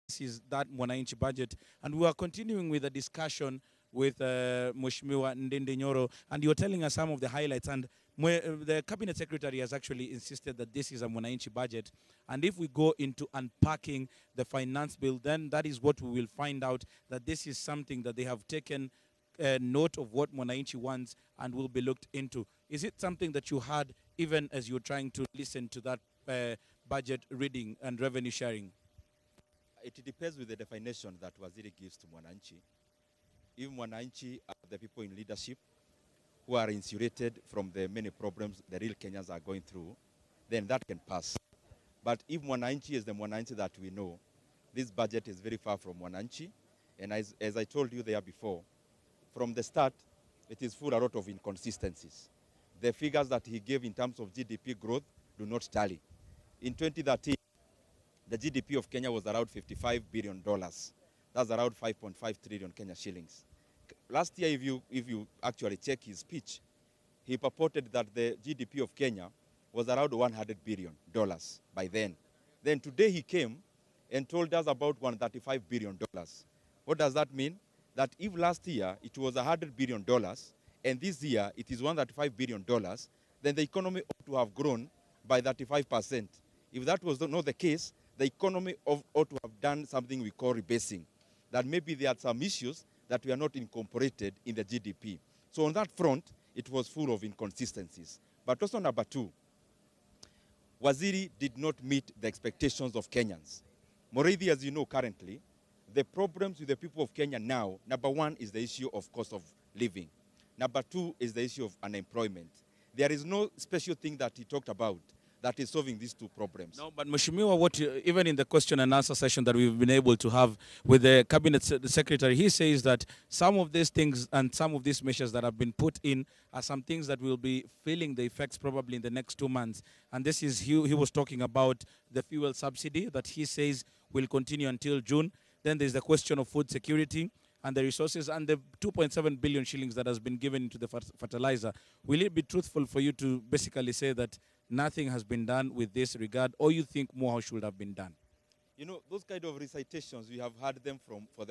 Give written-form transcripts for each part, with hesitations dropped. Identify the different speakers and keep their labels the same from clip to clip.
Speaker 1: this is that Mwananchi budget. And we are continuing with the discussion with Mheshimiwa Ndindi Nyoro, and you're telling us some of the highlights. And the cabinet secretary has actually insisted that this is a Mwananchi budget. And if we go into unpacking the finance bill, then that is what we will find out, that this is something that they have taken note of what Mwananchi wants and will be looked into. Is it something that you had even as you're trying to listen to that budget reading and revenue sharing?
Speaker 2: It depends with the definition that Waziri gives to Mwananchi. If Mwananchi are the people in leadership who are insulated from the many problems the real Kenyans are going through, then that can pass. But if Mwananchi is the Mwananchi that we know, this budget is very far from Mwananchi. And as I told you there before, from the start, it is full of a lot of inconsistencies. The figures that he gave in terms of GDP growth do not tally. In 2013, the GDP of Kenya was around $55 billion. That's around 5.5 trillion Kenya shillings. Last year, if you actually check his speech, he purported that the GDP of Kenya was around $100 billion by then. Then today he came and told us about $135 billion. What does that mean? That if last year it was $100 billion and this year it is $135 billion, then the economy ought to have grown by 35%. If that was not the case, the economy ought to have done something we call rebasing, that maybe there are some issues that were not incorporated in the GDP. So on that front, it was full of inconsistencies. But also number two, Waziri did not meet the expectations of Kenyans. Moreover, as you know currently, the problems with the people of Kenya now, number one is the issue of cost of living. Number two is the issue of unemployment. There is no special thing that he talked about that is solving these two problems.
Speaker 1: No, but Mheshimiwa, even in the question and answer session that we've been able to have with the cabinet secretary, he says that some of these things and some of these measures that have been put in are some things that will be feeling the effects probably in the next 2 months. And this is, he was talking about the fuel subsidy that he says will continue until June. Then there's the question of food security and the resources and the 2.7 billion shillings that has been given to the fertilizer. Will it be truthful for you to basically say that nothing has been done with this regard, or you think more should have been done?
Speaker 2: You know, those kind of recitations, we have heard them for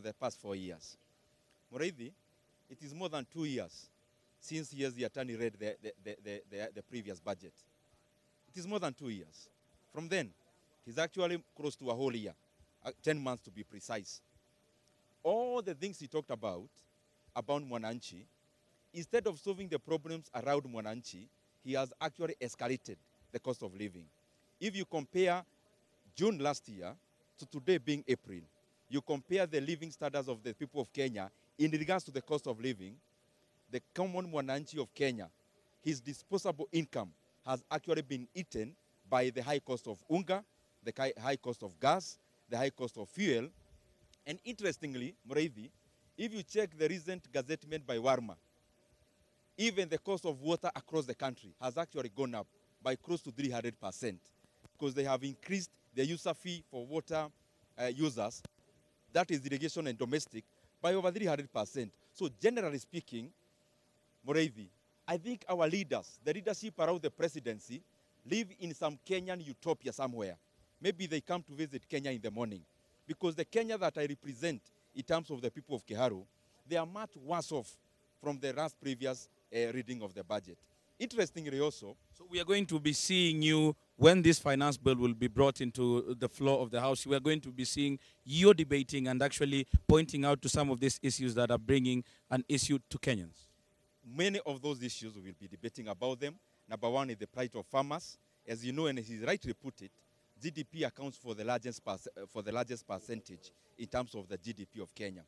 Speaker 2: the past 4 years. Moreover, it is more than 2 years since the attorney read the previous budget. It is more than 2 years. From then, it is actually close to a whole year, 10 months to be precise. All the things he talked about Mwananchi, instead of solving the problems around Mwananchi, he has actually escalated the cost of living. If you compare June last year to today being April, you compare the living standards of the people of Kenya in regards to the cost of living, the common Mwananchi of Kenya, his disposable income has actually been eaten by the high cost of unga, the high cost of gas, the high cost of fuel. And interestingly, Mreithi, if you check the recent gazettement by Warma, even the cost of water across the country has actually gone up by close to 300% because they have increased the user fee for water users, that is irrigation and domestic, by over 300%. So generally speaking, Mreithi, I think our leaders, the leadership around the presidency, live in some Kenyan utopia somewhere. Maybe they come to visit Kenya in the morning. Because the Kenya that I represent in terms of the people of Kiharu, they are much worse off from the last previous reading of the budget. Interestingly also...
Speaker 1: So we are going to be seeing you, when this finance bill will be brought into the floor of the House, we are going to be seeing you debating and actually pointing out to some of these issues that are bringing an issue to Kenyans.
Speaker 2: Many of those issues we will be debating about them. Number one is the plight of farmers. As you know, and he rightly put it, GDP accounts for the largest percentage in terms of the GDP of Kenya.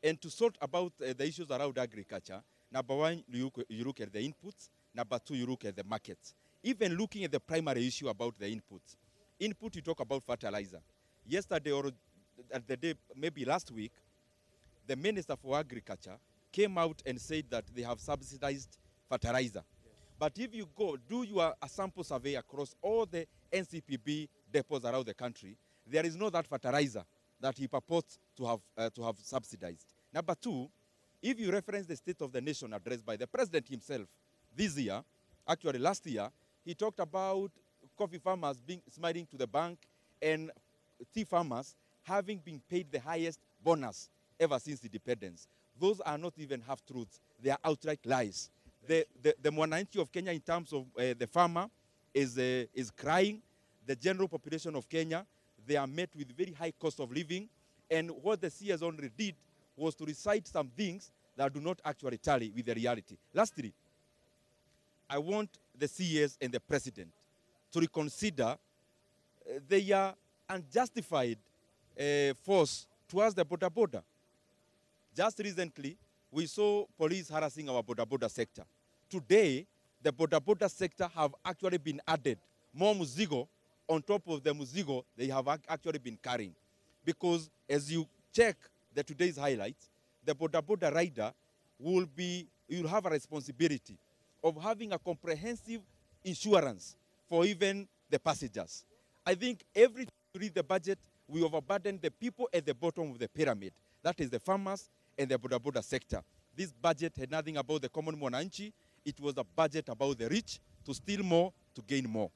Speaker 2: And to sort about the issues around agriculture, number one, you look at the inputs. Number two, you look at the markets. Even looking at the primary issue about the inputs. Input, you talk about fertilizer. Yesterday or the day, maybe last week, the Minister for Agriculture came out and said that they have subsidized fertilizer. Yes. But if you go, do a sample survey across all the NCPB depots around the country, there is no that fertilizer that he purports to have subsidized. Number two, if you reference the State of the Nation address by the President himself this year, actually last year, he talked about coffee farmers smiling to the bank and tea farmers having been paid the highest bonus ever since independence. Those are not even half-truths. They are outright lies. The mwananchi of Kenya in terms of the farmer is crying. The general population of Kenya, they are met with very high cost of living. And what the CS only did was to recite some things that do not actually tally with the reality. Lastly, I want the CS and the president to reconsider their unjustified force towards the Boda-boda. Just recently, we saw police harassing our Boda-boda sector. Today, the Boda-boda sector have actually been added more muzigo on top of the muzigo they have actually been carrying. Because as you check today's highlights, the Boda-boda rider will have a responsibility of having a comprehensive insurance for even the passengers. I think every time we read the budget, we overburden the people at the bottom of the pyramid. That is the farmers and the Boda-boda sector. This budget had nothing about the common mwananchi. It was a budget about the rich to steal more, to gain more.